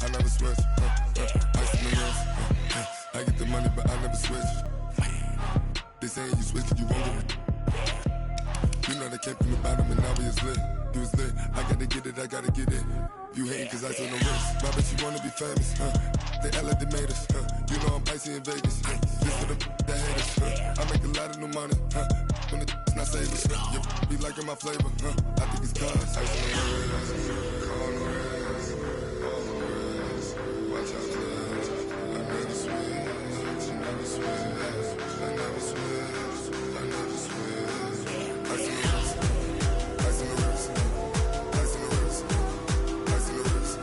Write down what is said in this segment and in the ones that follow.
I never switch. Ice in the wrist. I get the money, but I never switch. They saying you switch, you won't get it. You know they came from the bottom and now we is lit. You was lit. I gotta get it, I gotta get it. You hating cause ice on the wrist. My bitch, you wanna be famous. They act like they made us. You know I'm icy in Vegas. This for the that hate us. I make a lot of new money. When the not savers. You be liking my flavor. I think it's cause ice on the wrist. Call on the wrist. All on the wrist. Watch out for this. I never switch. I never switch. I never switch. I never switch. Ice on the wrist. Ice on the wrist. Ice on the wrist. Ice on the wrist. Ice on the wrist.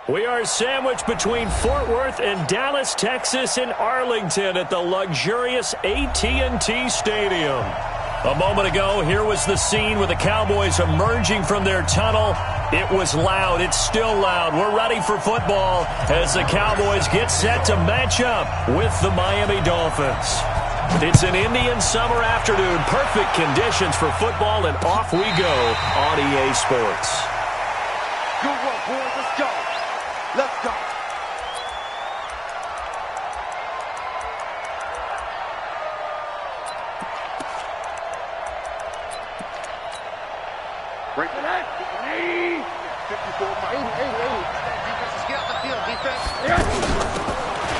We are sandwiched between Fort Worth and Dallas, Texas, and Arlington at the luxurious AT&T Stadium. A moment ago, here was the scene with the Cowboys emerging from their tunnel. It was loud. It's still loud. We're ready for football as the Cowboys get set to match up with the Miami Dolphins. It's an Indian summer afternoon. Perfect conditions for football, and off we go on EA Sports. Good work, boys. Let's go. Let's go. Break it out. 54, 80. Defenses, get off the field. Defense.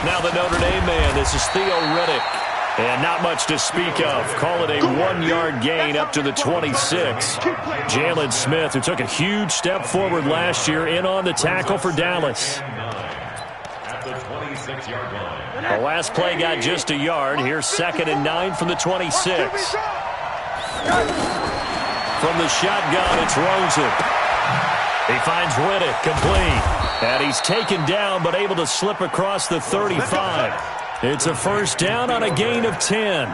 Now the Notre Dame man. This is Theo Riddick. And not much to speak of. Call it a 1-yard gain up to the 26. Jalen Smith, who took a huge step forward last year, in on the tackle for Dallas. The last play got just a yard. Here's 2nd and 9 from the 26. From the shotgun, it's Rosen. He finds Riddick, complete. And he's taken down, but able to slip across the 35. It's a first down on a gain of 10.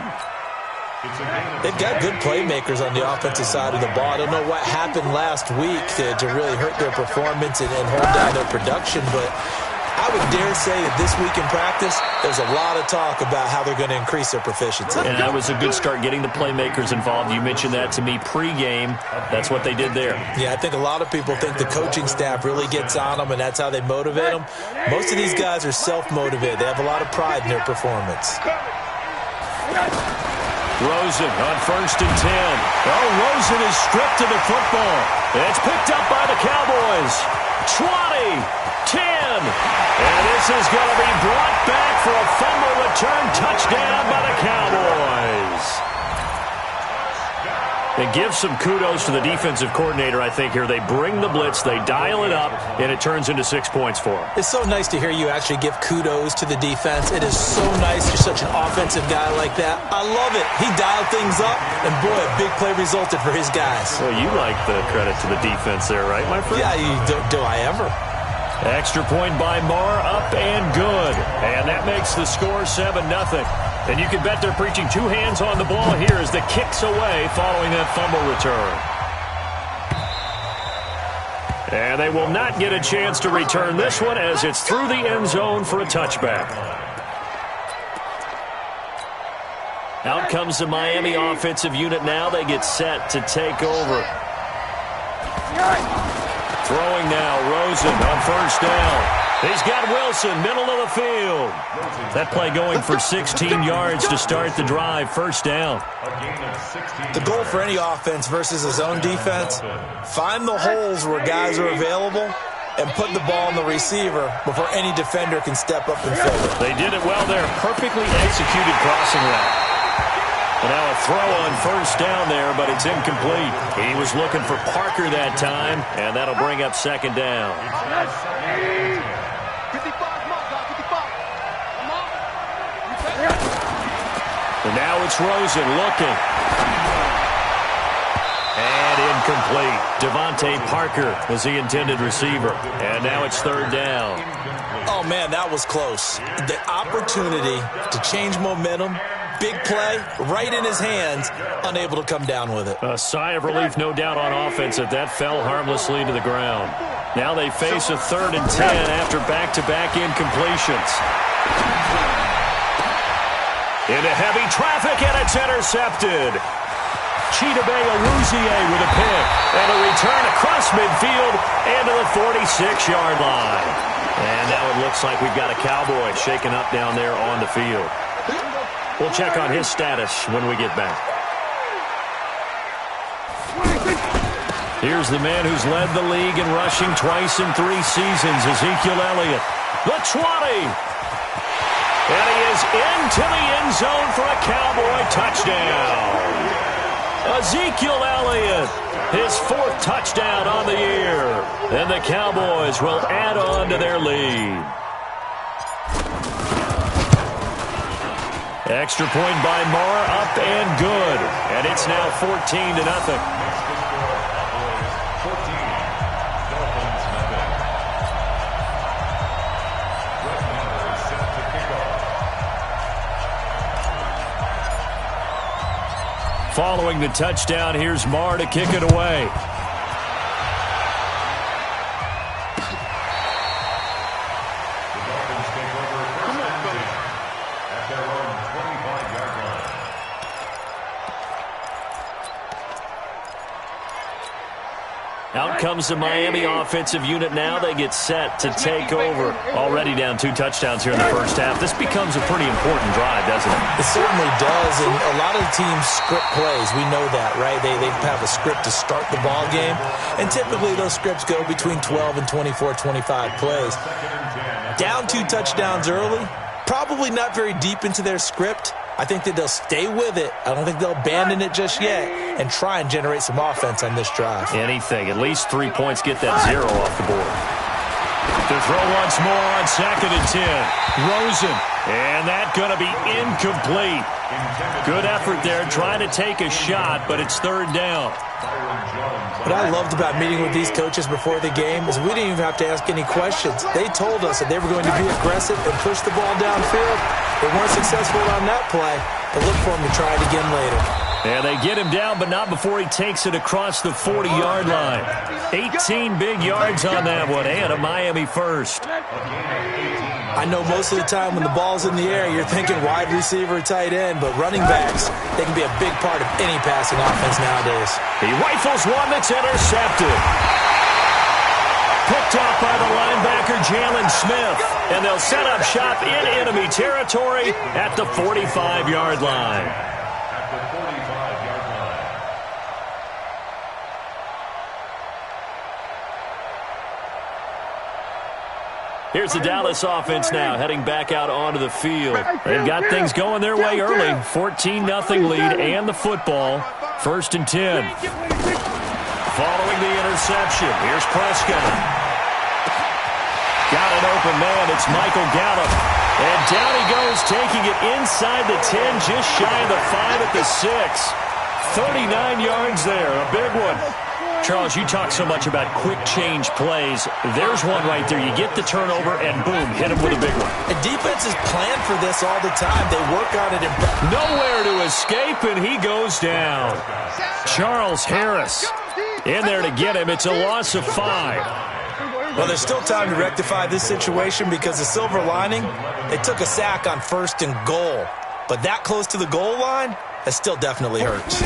They've got good playmakers on the offensive side of the ball. I don't know what happened last week to really hurt their performance and hold down their production, but I would dare say that this week in practice, there's a lot of talk about how they're going to increase their proficiency. And that was a good start getting the playmakers involved. You mentioned that to me pregame. That's what they did there. Yeah, I think a lot of people think the coaching staff really gets on them, and that's how they motivate them. Most of these guys are self-motivated. They have a lot of pride in their performance. Rosen on 1st and 10. Oh, Rosen is stripped of the football. It's picked up by the Cowboys. 20, 10. And this is going to be brought back for a fumble return touchdown by the Cowboys. It gives some kudos to the defensive coordinator, I think, here. They bring the blitz, they dial it up, and it turns into 6 points for them. It's so nice to hear you actually give kudos to the defense. It is so nice. You're such an offensive guy like that. I love it. He dialed things up, and boy, a big play resulted for his guys. Well, you like the credit to the defense there, right, my friend? Yeah, do I ever? Extra point by Marr, up and good. And that makes the score 7-0. And you can bet they're preaching 2 hands on the ball here as the kick's away following that fumble return. And they will not get a chance to return this one as it's through the end zone for a touchback. Out comes the Miami offensive unit now. They get set to take over. Throwing now, Rosen on 1st down. He's got Wilson, middle of the field. That play going for 16 yards to start the drive, 1st down. The goal for any offense versus his own defense, find the holes where guys are available and put the ball on the receiver before any defender can step up and fill it. They did it well there. Perfectly executed crossing route. And now a throw on 1st down there, but it's incomplete. He was looking for Parker that time, and that'll bring up 2nd down. And now it's Rosen looking. And incomplete. Devontae Parker was the intended receiver. And now it's 3rd down. Oh, man, that was close. The opportunity to change momentum, big play, right in his hands, unable to come down with it. A sigh of relief, no doubt, on offense that that fell harmlessly to the ground. Now they face a 3rd and 10 after back-to-back incompletions. Into heavy traffic, and it's intercepted. Chidobe Awuzie with a pick. And a return across midfield and to the 46-yard line. And now it looks like we've got a Cowboy shaken up down there on the field. We'll check on his status when we get back. Here's the man who's led the league in rushing twice in 3 seasons, Ezekiel Elliott. The 20. And he is into the end zone for a Cowboy touchdown. Ezekiel Elliott, his 4th touchdown on the year. And the Cowboys will add on to their lead. Extra point by Marr, up and good. And it's now 14-0. Following the touchdown, here's Marr to kick it away. Out comes the Miami offensive unit now. They get set to take over. Already down 2 touchdowns here in the first half. This becomes a pretty important drive, doesn't it? It certainly does, and a lot of the teams script plays. We know that, right? They have a script to start the ball game, and typically those scripts go between 12 and 24, 25 plays. Down 2 touchdowns early, probably not very deep into their script. I think that they'll stay with it. I don't think they'll abandon it just yet and try and generate some offense on this drive. Anything. At least 3 points, get that 0 off the board. To throw once more on 2nd and 10. Rosen. And that going to be incomplete. Good effort there trying to take a shot, but it's 3rd down. What I loved about meeting with these coaches before the game is we didn't even have to ask any questions. They told us that they were going to be aggressive and push the ball downfield. They weren't successful on that play, but look for them to try it again later. And they get him down, but not before he takes it across the 40-yard line. 18 big yards on that one, and a Miami first. I know most of the time when the ball's in the air, you're thinking wide receiver, tight end, but running backs, they can be a big part of any passing offense nowadays. He rifles one that's intercepted. Picked off by the linebacker, Jalen Smith. And they'll set up shop in enemy territory at the 45-yard line. Here's the Dallas offense now, heading back out onto the field. They've got things going their way early. 14-0 lead and the football. 1st and 10. Following the interception, here's Prescott. Got an open man. It's Michael Gallup. And down he goes, taking it inside the 10, just shy of the 5 at the 6. 39 yards there, a big one. Charles, you talk so much about quick change plays. There's one right there. You get the turnover, and boom, hit him with a big one. And defenses plan for this all the time. They work on it. Nowhere to escape, and he goes down. Charles Harris in there to get him. It's a loss of 5. Well, there's still time to rectify this situation because the silver lining, they took a sack on 1st and goal. But that close to the goal line, that still definitely hurts.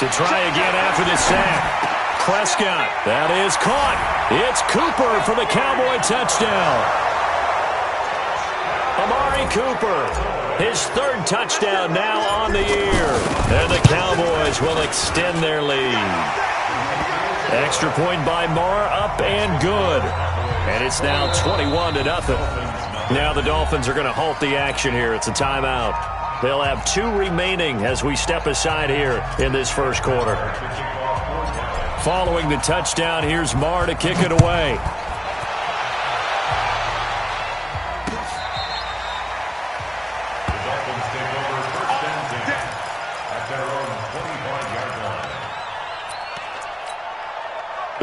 To try again after the sack. Prescott, that is caught. It's Cooper for the Cowboy touchdown. Amari Cooper, his 3rd touchdown now on the year. And the Cowboys will extend their lead. Extra point by Marr, up and good. And it's now 21-0. Now the Dolphins are going to halt the action here. It's a timeout. They'll have 2 remaining as we step aside here in this first quarter. Following the touchdown, here's Marr to kick it away.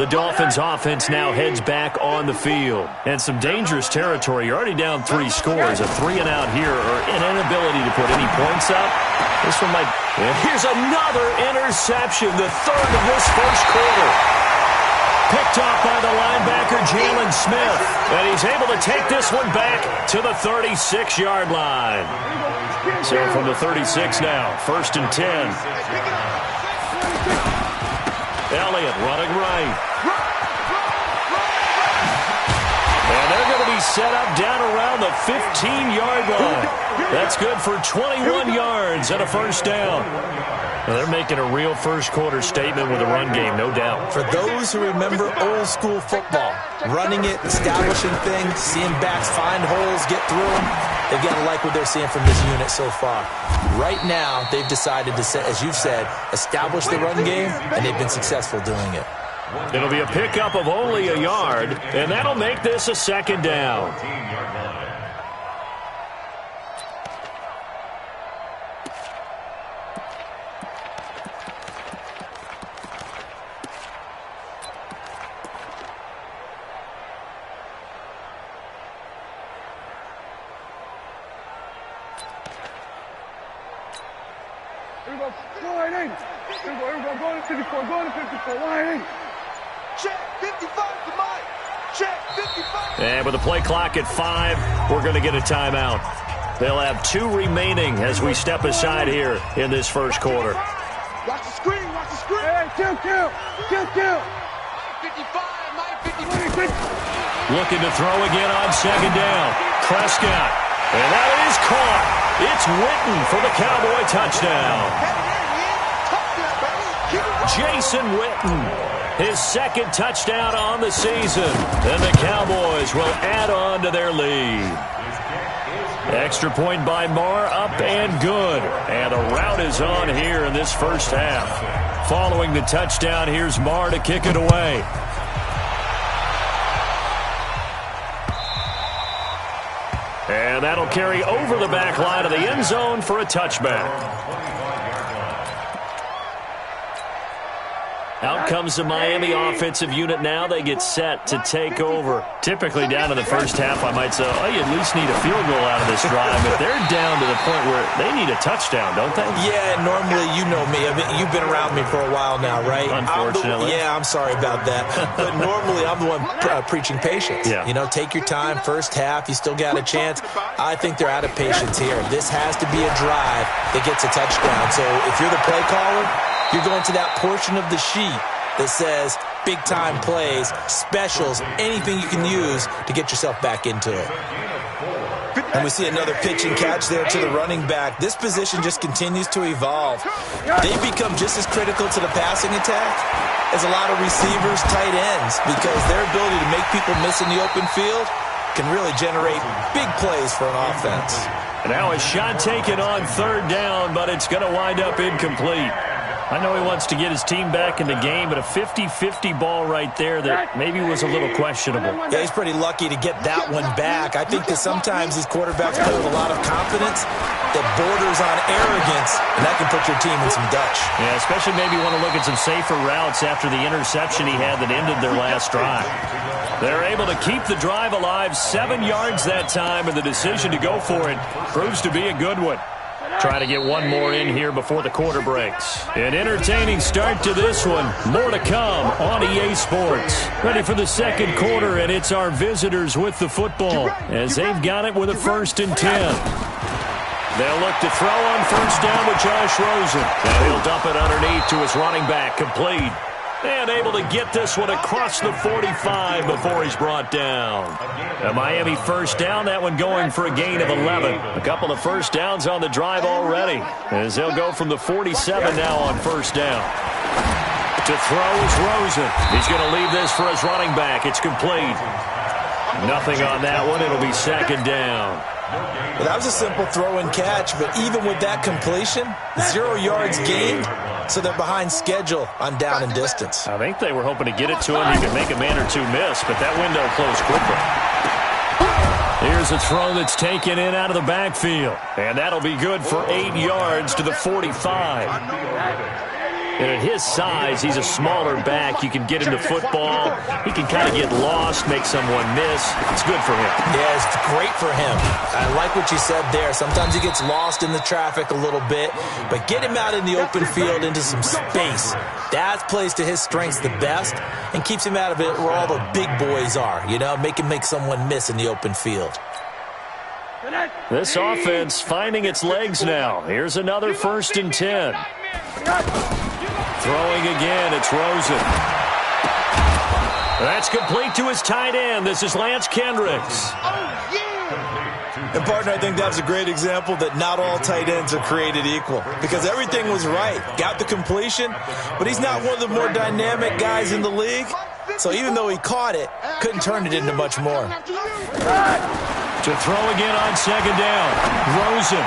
The Dolphins offense now heads back on the field. And some dangerous territory. You're already down 3 scores. A 3-and-out here or an inability to put any points up. This one might... And here's another interception, the 3rd of this first quarter. Picked off by the linebacker, Jalen Smith. And he's able to take this one back to the 36-yard line. So from the 36 now, 1st and 10. Elliott running right. And they're going to be set up down around the 15-yard line. That's good for 21 yards and a first down. Well, they're making a real first-quarter statement with a run game, no doubt. For those who remember old-school football, running it, establishing things, seeing backs find holes, get through them, they've got to like what they're seeing from this unit so far. Right now, they've decided to, as you've said, establish the run game, and they've been successful doing it. It'll be a pickup of only a yard, and that'll make this a second down. Going to 54, going to 54, lining. Check, 55 to Mike. Check, 55. And with the play clock at 5, we're going to get a timeout. They'll have 2 remaining as we step aside here in this first quarter. Watch the screen, watch the screen. Hey, kill. 55, Mike 55. Looking to throw again on second down. Prescott. And that is caught. It's Witten for the Cowboy touchdown. Jason Witten, his second touchdown on the season. And the Cowboys will add on to their lead. Extra point by Marr, up and good. And a rout is on here in this first half. Following the touchdown, here's Marr to kick it away. And that'll carry over the back line of the end zone for a touchback. Out comes the Miami offensive unit now. They get set to take over. Typically down in the first half, I might say, oh, you at least need a field goal out of this drive. But they're down to the point where they need a touchdown, don't they? Yeah, normally, you know me. I mean, you've been around me for a while now, right? Unfortunately. I'm sorry about that. But normally, I'm the one preaching patience. Yeah. You know, take your time. First half, you still got a chance. I think they're out of patience here. This has to be a drive that gets a touchdown. So if you're the play caller, you're going to that portion of the sheet that says big-time plays, specials, anything you can use to get yourself back into it. And we see another pitch and catch there to the running back. This position just continues to evolve. They become just as critical to the passing attack as a lot of receivers, tight ends, because their ability to make people miss in the open field can really generate big plays for an offense. Now a shot taken on third down, but it's going to wind up incomplete. I know he wants to get his team back in the game, but a 50-50 ball right there that maybe was a little questionable. Yeah, he's pretty lucky to get that one back. I think that sometimes these quarterbacks play with a lot of confidence that borders on arrogance, and that can put your team in some Dutch. Yeah, especially maybe want to look at some safer routes after the interception he had that ended their last drive. They're able to keep the drive alive, 7 yards that time, and the decision to go for it proves to be a good one. Try to get one more in here before the quarter breaks. An entertaining start to this one. More to come on EA Sports. Ready for the second quarter, and it's our visitors with the football as they've got it with a 1st and 10. They'll look to throw on first down with Josh Rosen. And he'll dump it underneath to his running back, complete. And able to get this one across the 45 before he's brought down. A Miami first down, that one going for a gain of 11. A couple of first downs on the drive already, as they'll go from the 47 now on first down. To throw is Rosen. He's going to leave this for his running back. It's complete. Nothing on that one. It'll be second down. Well, that was a simple throw and catch, but even with that completion, 0 yards gained, so they're behind schedule on down and distance. I think they were hoping to get it to him. He could make a man or two miss, but that window closed quickly. Here's a throw that's taken in out of the backfield, and that'll be good for 8 yards to the 45. And at his size, he's a smaller back. You can get into football. He can kind of get lost, make someone miss. It's good for him. Yeah, it's great for him. I like what you said there. Sometimes he gets lost in the traffic a little bit, but get him out in the open field into some space. That plays to his strengths the best and keeps him out of it where all the big boys are, you know, make someone miss in the open field. This offense finding its legs now. Here's another 1st and 10. Throwing again, it's Rosen. That's complete to his tight end. This is Lance Kendricks. And, partner, I think that was a great example that not all tight ends are created equal because everything was right. Got the completion, but he's not one of the more dynamic guys in the league. So even though he caught it, couldn't turn it into much more. To throw again on second down, Rosen.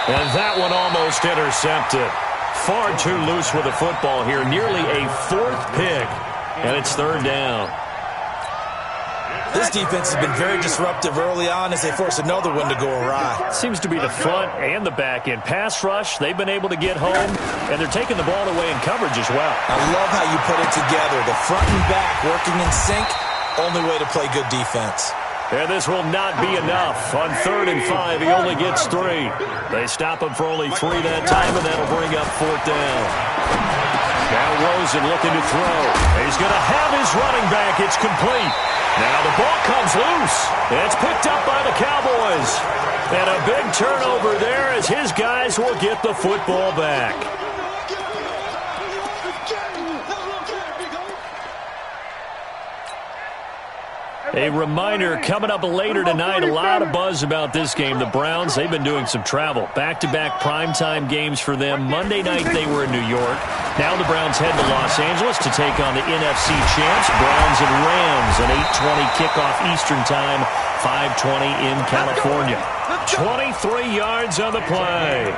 And that one almost intercepted. Far too loose with the football here. Nearly a fourth pick, and it's third down. This defense has been very disruptive early on as they force another one to go awry. Seems to be the front and the back end. Pass rush, they've been able to get home, and they're taking the ball away in coverage as well. I love how you put it together. The front and back working in sync, only way to play good defense. And this will not be enough. On 3rd and 5, he only gets 3. They stop him for only 3 that time, and that'll bring up 4th down. Now Rosen looking to throw. He's going to have his running back. It's complete. Now the ball comes loose. It's picked up by the Cowboys. And a big turnover there as his guys will get the football back. A reminder, coming up later tonight, a lot of buzz about this game. The Browns, they've been doing some travel. Back-to-back primetime games for them. Monday night they were in New York. Now the Browns head to Los Angeles to take on the NFC champs, Browns and Rams. An 8:20 kickoff Eastern time, 5:20 in California. 23 yards on the play.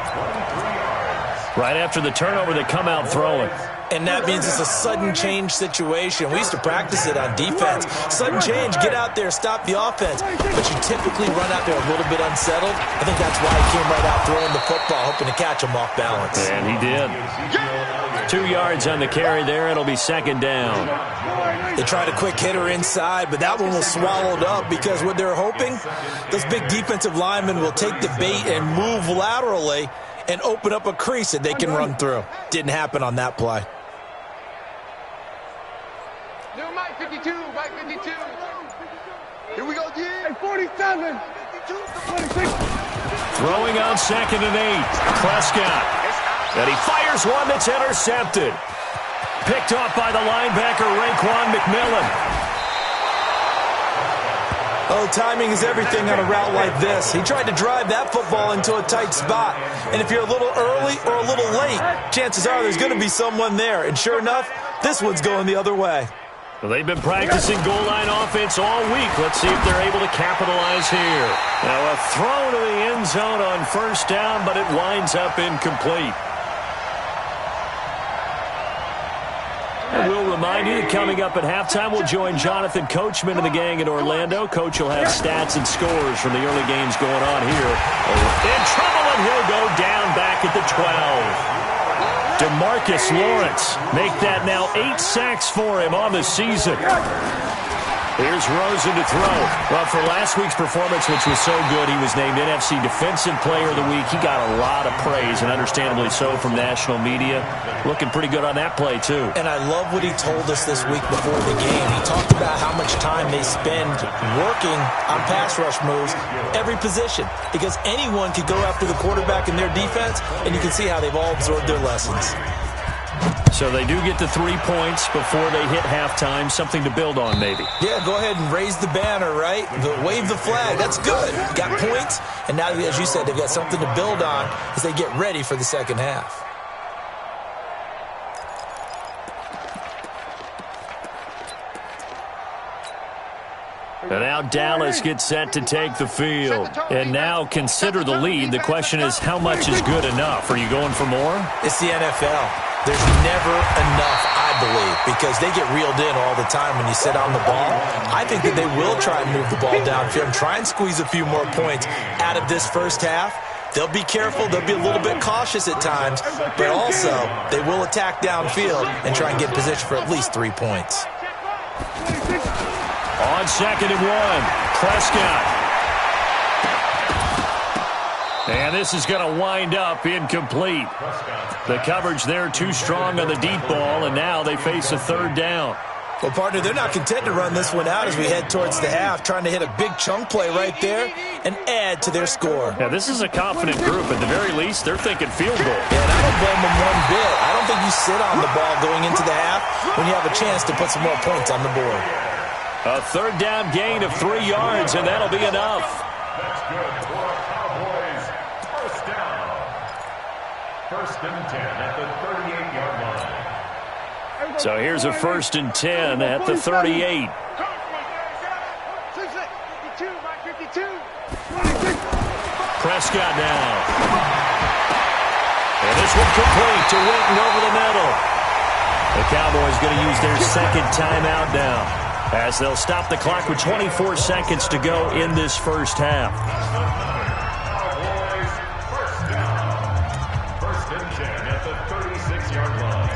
Right after the turnover, they come out throwing. And that means it's a sudden change situation. We used to practice it on defense. Sudden change, get out there, stop the offense. But you typically run out there a little bit unsettled. I think that's why he came right out throwing the football, hoping to catch him off balance. And he did. 2 yards on the carry there. It'll be second down. They tried a quick hitter inside, but that one was swallowed up because what they're hoping, those big defensive linemen will take the bait and move laterally and open up a crease that they can run through. Didn't happen on that play. Mike 52, Mike 52. Here we go, G. 47. 46. Throwing on 2nd and 8. Prescott. And he fires one that's intercepted. Picked off by the linebacker, Raekwon McMillan. Oh, timing is everything on a route like this. He tried to drive that football into a tight spot. And if you're a little early or a little late, chances are there's going to be someone there. And sure enough, this one's going the other way. Well, they've been practicing goal line offense all week. Let's see if they're able to capitalize here. Now a throw to the end zone on 1st down, but it winds up incomplete. And we'll remind you that coming up at halftime, we'll join Jonathan Coachman and the gang in Orlando. Coach will have stats and scores from the early games going on here. In trouble, and he'll go down back at the 12. DeMarcus Lawrence make that now 8 sacks for him on the season. Here's Rosen to throw. Well, for last week's performance, which was so good, he was named NFC Defensive Player of the Week. He got a lot of praise, and understandably so, from national media. Looking pretty good on that play, too. And I love what he told us this week before the game. He talked about how much time they spend working on pass rush moves, every position, because anyone could go after the quarterback in their defense, and you can see how they've all absorbed their lessons. So they do get the 3 points before they hit halftime. Something to build on, maybe. Yeah, go ahead and raise the banner, right? Wave the flag. That's good. Got points. And now, as you said, they've got something to build on as they get ready for the second half. And now Dallas gets set to take the field. And now consider the lead. The question is, how much is good enough? Are you going for more? It's the NFL. There's never enough, I believe, because they get reeled in all the time when you sit on the ball. I think that they will try and move the ball downfield and try and squeeze a few more points out of this first half. They'll be careful. They'll be a little bit cautious at times, but also they will attack downfield and try and get in position for at least 3 points. On 2nd and 1, Prescott. And this is going to wind up incomplete. The coverage there too strong on the deep ball, and now they face a 3rd down. Well, partner, they're not content to run this one out as we head towards the half, trying to hit a big chunk play right there and add to their score. Yeah, this is a confident group. At the very least, they're thinking field goal. And I don't blame them one bit. I don't think you you sit on the ball going into the half when you have a chance to put some more points on the board? A third down gain of 3 yards, and that'll be enough. That's good for Cowboys. First down. First and 10 at the 38-yard line. So here's a 1st and 10 at the 38. Prescott now. And this one complete to Witten over the middle. The Cowboys going to use their second timeout now, as they'll stop the clock with 24 seconds to go in this first half. Cowboys, first down. First and 10 at the 36-yard line.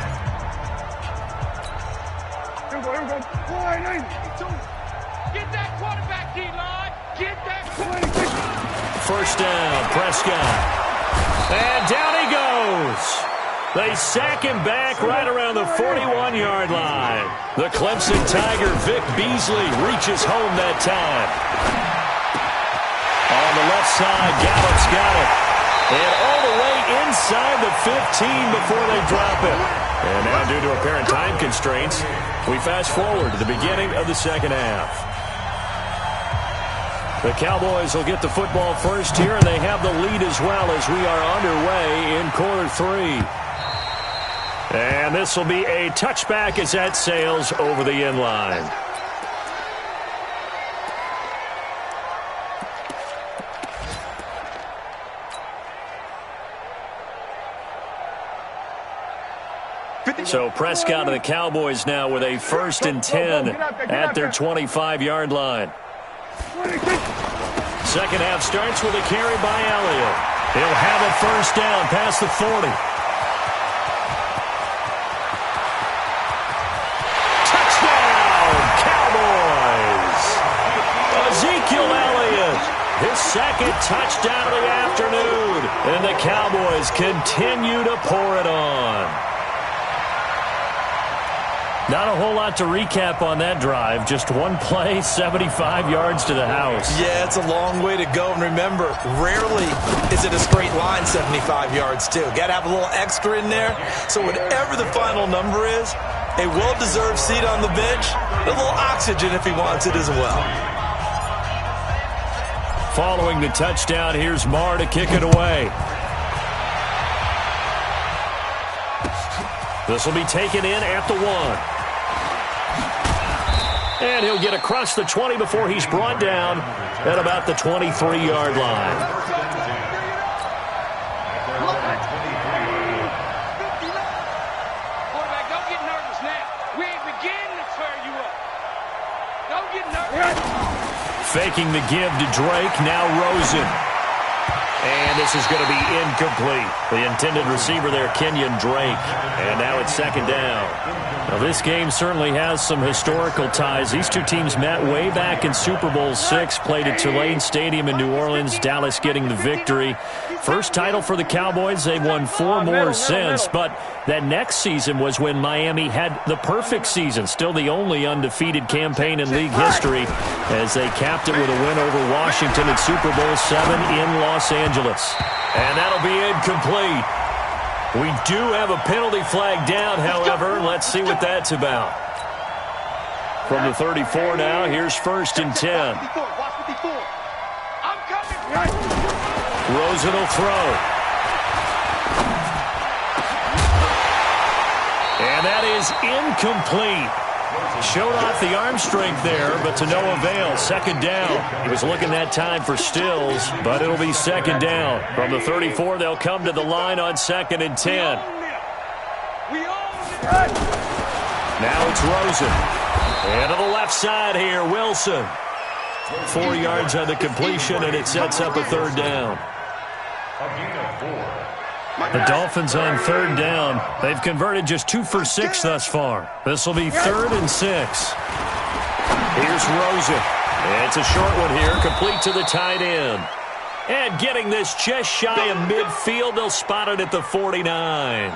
Get that quarterback, D-line. Get that quarterback. First down, Prescott. And down he goes. They sack him back right around the 41-yard line. The Clemson Tiger, Vic Beasley, reaches home that time. On the left side, Gallup's got it. And all the way inside the 15 before they drop it. And now, due to apparent time constraints, we fast forward to the beginning of the second half. The Cowboys will get the football first here, and they have the lead as well as we are underway in quarter 3. And this will be a touchback as that sails over the end line. So Prescott of the Cowboys now with a 1st and 10 at their 25-yard line. Second half starts with a carry by Elliott. He'll have a first down past the 40. Touchdown, Cowboys! Ezekiel Elliott, his second touchdown of the afternoon. And the Cowboys continue to pour it on. Not a whole lot to recap on that drive. Just one play, 75 yards to the house. Yeah, it's a long way to go. And remember, rarely is it a straight line 75 yards, too. Got to have a little extra in there. So whatever the final number is, a well-deserved seat on the bench, a little oxygen if he wants it as well. Following the touchdown, here's Marr to kick it away. This will be taken in at the 1. And he'll get across the 20 before he's brought down at about the 23-yard line. Quarterback, don't get nervous now. We ain't beginning to tear you up. Don't get nervous. Faking the give to Drake, now Rosen. And this is going to be incomplete. The intended receiver there, Kenyon Drake. And now it's second down. Now, this game certainly has some historical ties. These two teams met way back in Super Bowl VI, played at Tulane Stadium in New Orleans, Dallas getting the victory. First title for the Cowboys. They've won 4 more since, but that next season was when Miami had the perfect season, still the only undefeated campaign in league history, as they capped it with a win over Washington at Super Bowl VII in Los Angeles. And that'll be incomplete. We do have a penalty flag down, however. Let's see what that's about. From the 34 now, here's 1st and 10. Rosen will throw. And that is incomplete. Showed off the arm strength there, but to no avail. Second down. He was looking that time for Stills, but it'll be second down. From the 34, they'll come to the line on 2nd and 10. Now it's Rosen. And to the left side here, Wilson. 4 yards on the completion, and it sets up a third down. The Dolphins on third down. They've converted just 2 for 6 thus far. This will be 3rd and 6. Here's Rosen. It's a short one here, complete to the tight end. And getting this just shy of midfield, they'll spot it at the 49.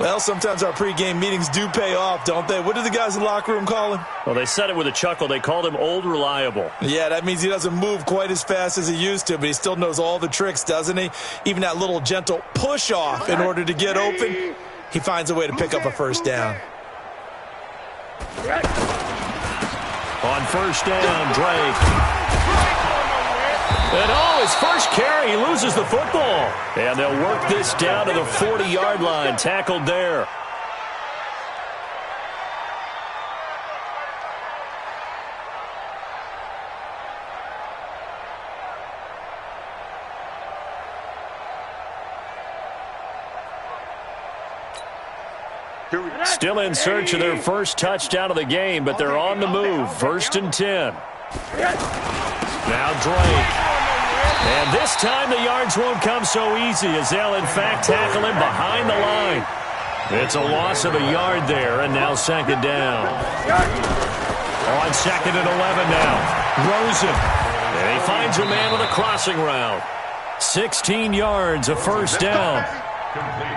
Well, sometimes our pregame meetings do pay off, don't they? What do the guys in the locker room call him? Well, they said it with a chuckle. They called him Old Reliable. Yeah, that means he doesn't move quite as fast as he used to, but he still knows all the tricks, doesn't he? Even that little gentle push-off in order to get open, he finds a way to pick up a first down. On first down, Drake. And his first carry, he loses the football. And they'll work this down to the 40-yard line, tackled there. Still in search of their first touchdown of the game, but they're on the move. First and 10. Now Drake. And this time the yards won't come so easy as they'll, in fact, tackle him behind the line. It's a loss of a yard there, and now second down. On second and 11 now. Rosen. And he finds a man with a crossing route. 16 yards, a first down.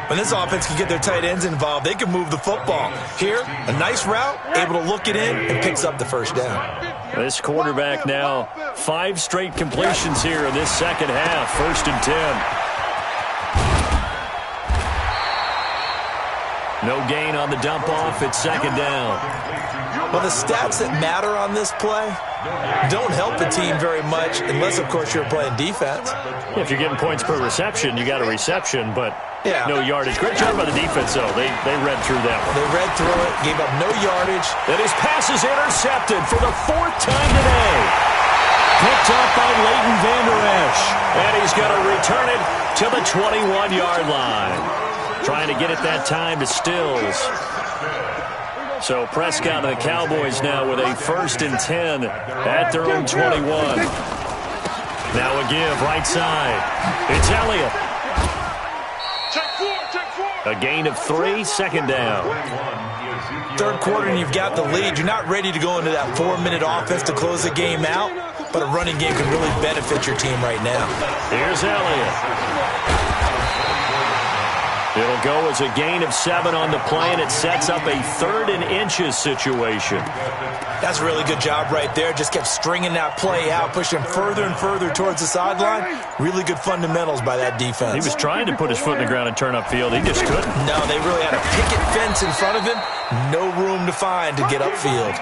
When this offense can get their tight ends involved, they can move the football. Here, a nice route, able to look it in, and picks up the first down. This quarterback now, 5 straight completions here in this second half. First and 10. No gain on the dump off. It's second down. Well, the stats that matter on this play don't help the team very much unless, of course, you're playing defense. If you're getting points per reception, you got a reception, but no yardage. Great job by the defense, though. They read through that one. They read through it, gave up no yardage. And his pass is intercepted for the 4th time today. Picked up by Leighton Vander Esch. And he's going to return it to the 21-yard line. Trying to get it that time to Stills. So Prescott and the Cowboys now with a first and 10 at their own 21. Now a give right side. It's Elliott. A gain of 3, second down. Third quarter and you've got the lead. You're not ready to go into that 4-minute offense to close the game out, but a running game can really benefit your team right now. Here's Elliott. It'll go as a gain of 7 on the play, and it sets up a 3rd and inches situation. That's a really good job right there. Just kept stringing that play out, pushing further and further towards the sideline. Really good fundamentals by that defense. He was trying to put his foot in the ground and turn upfield. He just couldn't. No, they really had a picket fence in front of him. No room to find to get upfield.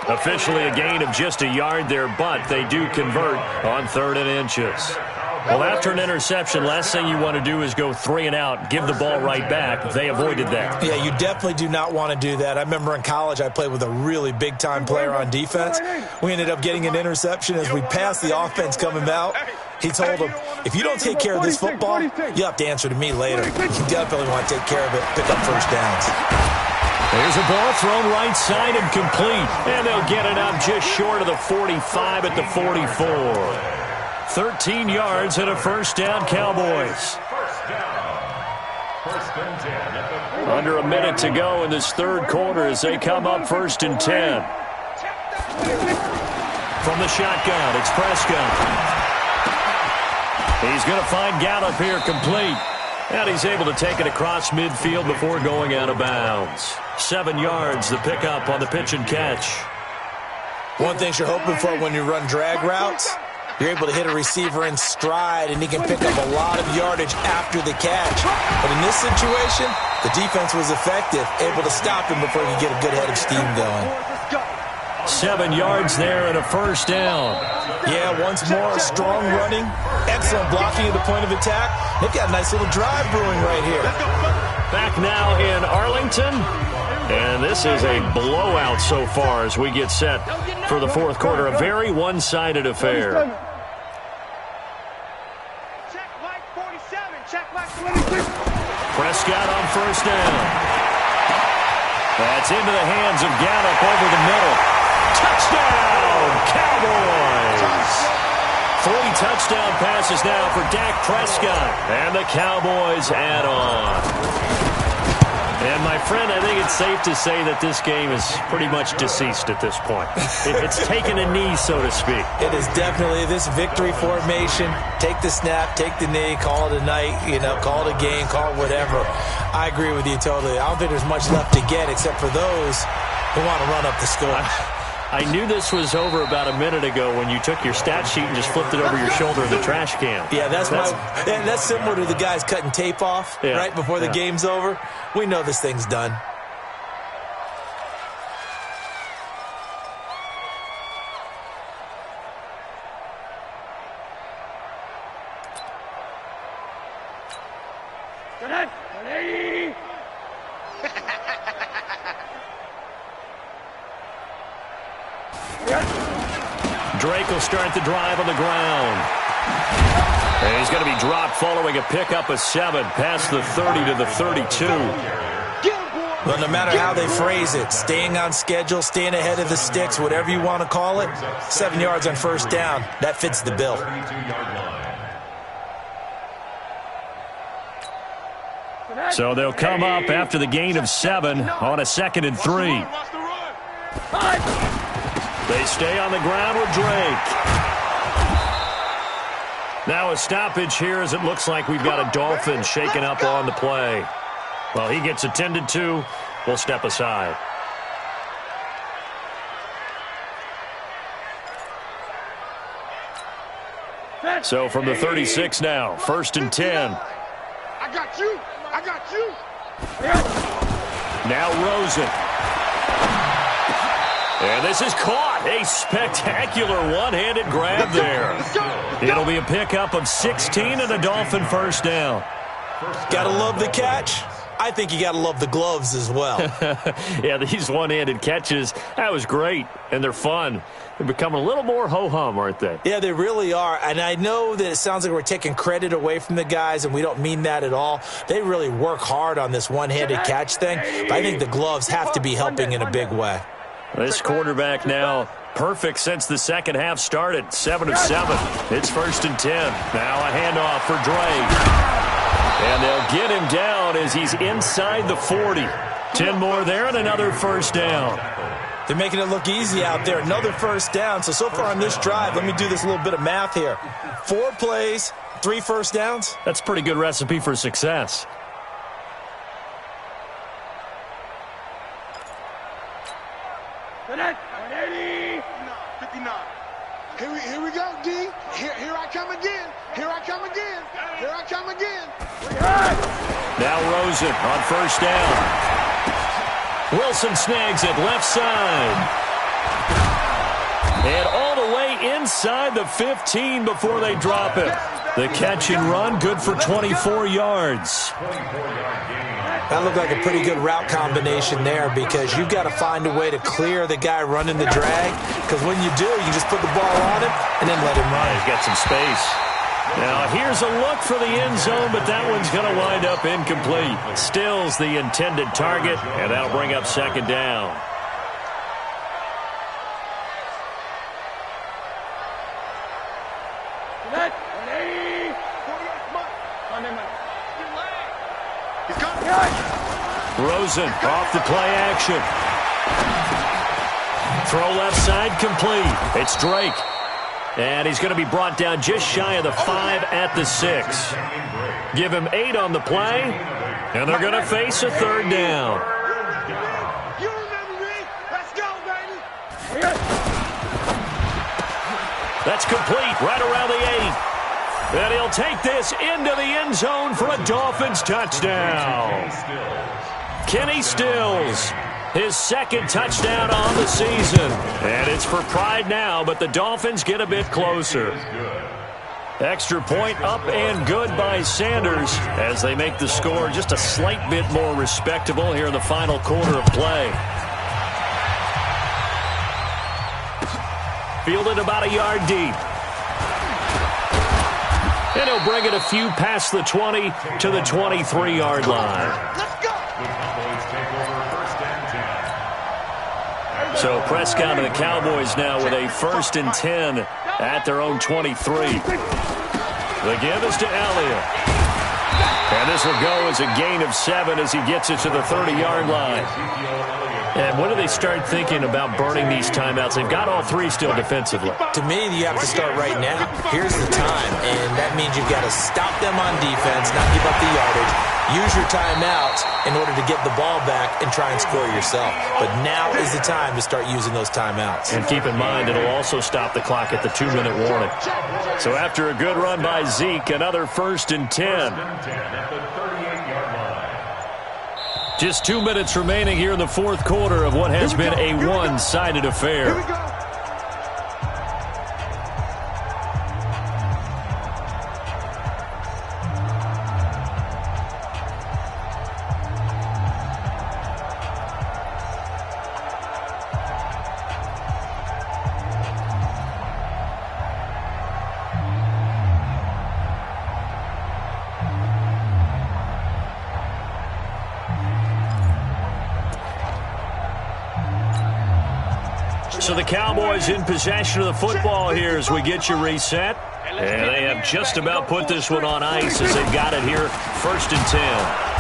Officially a gain of just a yard there, but they do convert on 3rd and inches. Well, after an interception, last thing you want to do is go 3 and out, give the ball right back. They avoided that. Yeah, you definitely do not want to do that. I remember in college I played with a really big-time player on defense. We ended up getting an interception as we passed the offense coming out. He told him, if you don't take care of this football, you'll have to answer to me later. You definitely want to take care of it, pick up first downs. There's a ball thrown right side and complete. And they'll get it up just short of the 45 at the 44. 13 yards and a first down, Cowboys. Under a minute to go in this third quarter as they come up first and 10. From the shotgun, it's Prescott. He's going to find Gallup here complete. And he's able to take it across midfield before going out of bounds. 7 yards, the pickup on the pitch and catch. One thing you're hoping for when you run drag routes, you're able to hit a receiver in stride, and he can pick up a lot of yardage after the catch. But in this situation, the defense was effective, able to stop him before he could get a good head of steam going. 7 yards there and a first down. Yeah, once more, strong running, excellent blocking at the point of attack. They've got a nice little drive brewing right here. Back now in Arlington. And this is a blowout so far as we get set for the fourth quarter. A very one-sided affair. Check Mike 47. Check Mike 26. Prescott on first down. That's into the hands of Gallup over the middle. Touchdown, Cowboys! 3 touchdown passes now for Dak Prescott. And the Cowboys add on. And my friend, I think it's safe to say that this game is pretty much deceased at this point. It's taken a knee, so to speak. It is definitely this victory formation. Take the snap, take the knee, call it a night, call it a game, call it whatever. I agree with you totally. I don't think there's much left to get except for those who want to run up the score. I knew this was over about a minute ago when you took your stat sheet and just flipped it over your shoulder in the trash can. Yeah, that's similar to the guys cutting tape off right before the game's over. We know this thing's done. Drake will start the drive on the ground. And he's going to be dropped following a pickup of 7 past the 30 to the 32. Well, no matter how they phrase it, staying on schedule, staying ahead of the sticks, whatever you want to call it, 7 yards on first down, that fits the bill. So they'll come up after the gain of 7 on a 2nd and 3. They stay on the ground with Drake. Now a stoppage here as it looks like we've got a Dolphin shaken up on the play. Well, he gets attended to. We'll step aside. So from the 36 now, 1st and 10. I got you. I got you. Now Rosen. And this is caught. A spectacular one-handed grab there. It'll be a pickup of 16 and a Dolphin first down. Gotta love the catch. I think you gotta love the gloves as well. Yeah, these one-handed catches, that was great, and they're fun. They're becoming a little more ho-hum, aren't they? Yeah, they really are, and I know that it sounds like we're taking credit away from the guys, and we don't mean that at all. They really work hard on this one-handed catch thing, but I think the gloves have to be helping in a big way. This quarterback now perfect since the second half started. 7 of 7. It's 1st and 10. Now a handoff for Drake. And they'll get him down as he's inside the 40. 10 more there and another first down. They're making it look easy out there. Another first down. So far on this drive, let me do this little bit of math here. 4 plays, 3 first downs. That's a pretty good recipe for success. Here we go, D. Here I come again. Here I come again. Here I come again. Now Rosen on first down. Wilson snags it left side. And all the way inside the 15 before they drop it. The catch and run, good for 24 yards. That looked like a pretty good route combination there because you've got to find a way to clear the guy running the drag because when you do, you just put the ball on him and then let him run. He's got some space. Now here's a look for the end zone, but that one's going to wind up incomplete. Stills the intended target, and that'll bring up 2nd down. Rosen off the play action. Throw left side complete. It's Drake. And he's going to be brought down just shy of the 5 at the 6. Give him 8 on the play. And they're going to face a 3rd down. You remember me? Let's go, baby. That's complete right around the 8. And he'll take this into the end zone for a Dolphins touchdown. Kenny Stills, his 2nd touchdown on the season. And it's for pride now, but the Dolphins get a bit closer. Extra point up and good by Sanders as they make the score just a slight bit more respectable here in the final quarter of play. Fielded about a yard deep. And he'll bring it a few past the 20 to the 23-yard line. Let's go. So Prescott and the Cowboys now with a 1st and 10 at their own 23. The give is to Elliott. And this will go as a gain of 7 as he gets it to the 30-yard line. And when do they start thinking about burning these timeouts? They've got all 3 still defensively. To me, you have to start right now. Here's the time, and that means you've got to stop them on defense, not give up the yardage. Use your timeouts in order to get the ball back and try and score yourself. But now is the time to start using those timeouts. And keep in mind, it'll also stop the clock at the 2-minute warning. So after a good run by Zeke, another 1st and 10. Just 2 minutes remaining here in the fourth quarter of what has been a one-sided affair. Here we go. So the Cowboys in possession of the football here as we get you reset. And they have just about put this one on ice as they've got it here, 1st and 10.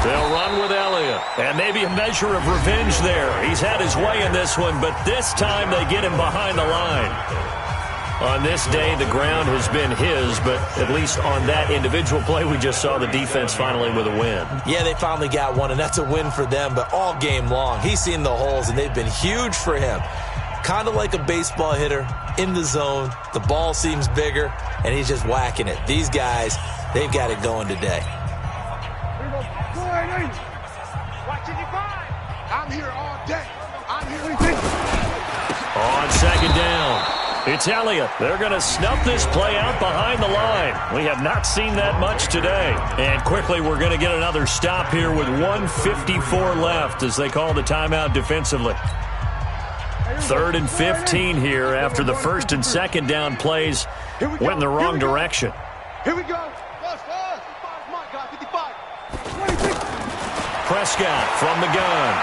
They'll run with Elliott. And maybe a measure of revenge there. He's had his way in this one, but this time they get him behind the line. On this day, the ground has been his, but at least on that individual play, we just saw the defense finally with a win. Yeah, they finally got one, and that's a win for them, but all game long, he's seen the holes, and they've been huge for him. Kind of like a baseball hitter in the zone. The ball seems bigger, and he's just whacking it. These guys, they've got it going today. I'm here all day. I'm here. On 2nd down, it's Elliott. They're going to snuff this play out behind the line. We have not seen that much today. And quickly, we're going to get another stop here with 1:54 left as they call the timeout defensively. 3rd and 15 here after the 1st and 2nd down plays went in the wrong direction. Here we go. My God, 55. Prescott from the gun.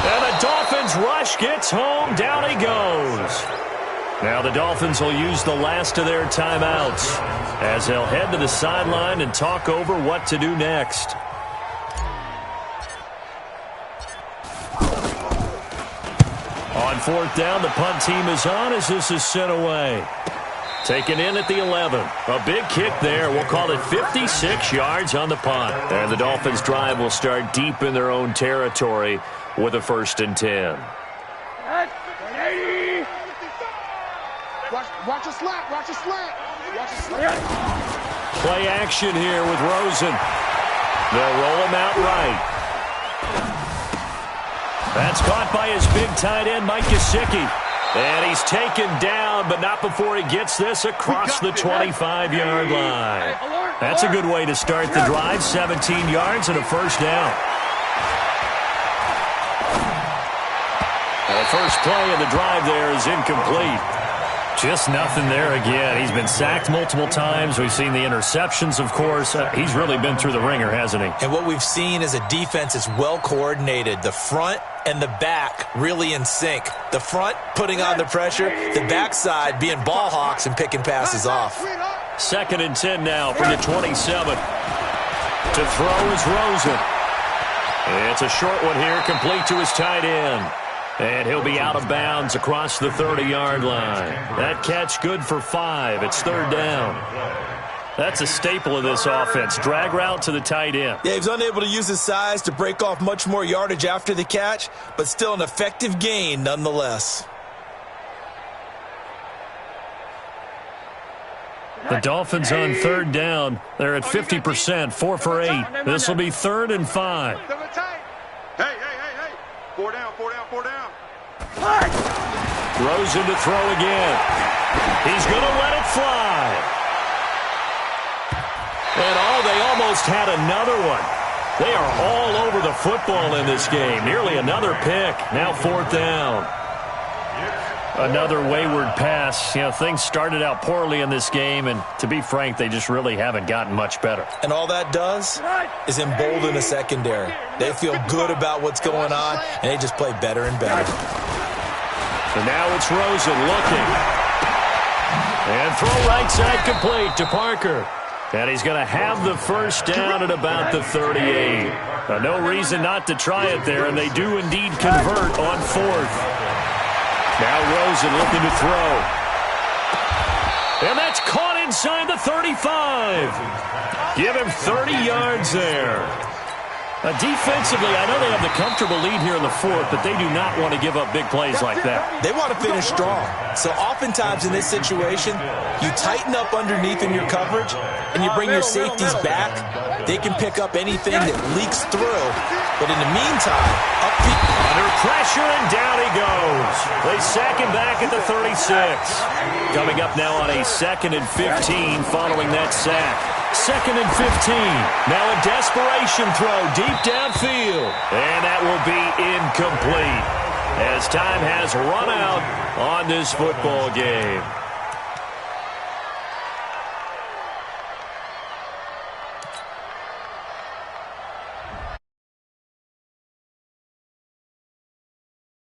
And the Dolphins rush gets home. Down he goes. Now the Dolphins will use the last of their timeouts as they'll head to the sideline and talk over what to do next. On 4th down, the punt team is on as this is sent away. Taken in at the 11. A big kick there. We'll call it 56 yards on the punt. And the Dolphins drive will start deep in their own territory with a 1st and 10. Watch a slant. Watch a slant. Watch a slant. Play action here with Rosen. They'll roll him out right. That's caught by his big tight end, Mike Gesicki. And he's taken down, but not before he gets this across the 25-yard line. That's a good way to start the drive, 17 yards and a 1st down. The first play of the drive there is incomplete. Just nothing there again. He's been sacked multiple times. We've seen the interceptions, of course. He's really been through the ringer, hasn't he? And what we've seen is a defense that's well coordinated. The front and the back really in sync. The front putting on the pressure, the backside being ball hawks and picking passes off. 2nd and 10 now from the 27. To throw is Rosen. It's a short one here, complete to his tight end. And he'll be out of bounds across the 30-yard line. That catch good for 5. It's 3rd down. That's a staple of this offense. Drag route to the tight end. Yeah, he's unable to use his size to break off much more yardage after the catch, but still an effective gain nonetheless. The Dolphins on 3rd down. They're at 50%, 4 for 8. This will be 3rd and 5. Hey. 4 down. Rosen to throw again. He's going to let it fly. And they almost had another one. They are all over the football in this game. Nearly another pick. Now 4th down. Another wayward pass. You know, things started out poorly in this game, and to be frank, they just really haven't gotten much better. And all that does is embolden a secondary. They feel good about what's going on, and they just play better and better. And now it's Rosen looking. And throw right side complete to Parker. And he's going to have the first down at about the 38. No reason not to try it there, and they do indeed convert on fourth. Now Rosen looking to throw. And that's caught inside the 35. Give him 30 yards there. Defensively, I know they have the comfortable lead here in the fourth, but they do not want to give up big plays like that. They want to finish strong. So oftentimes in this situation, you tighten up underneath in your coverage, and you bring your safeties back. They can pick up anything that leaks through. But in the meantime, upfield. Under pressure, and down he goes. They sack him back at the 36. Coming up now on a 2nd and 15 following that sack. 2nd and 15. Now a desperation throw deep downfield. And that will be incomplete as time has run out on this football game.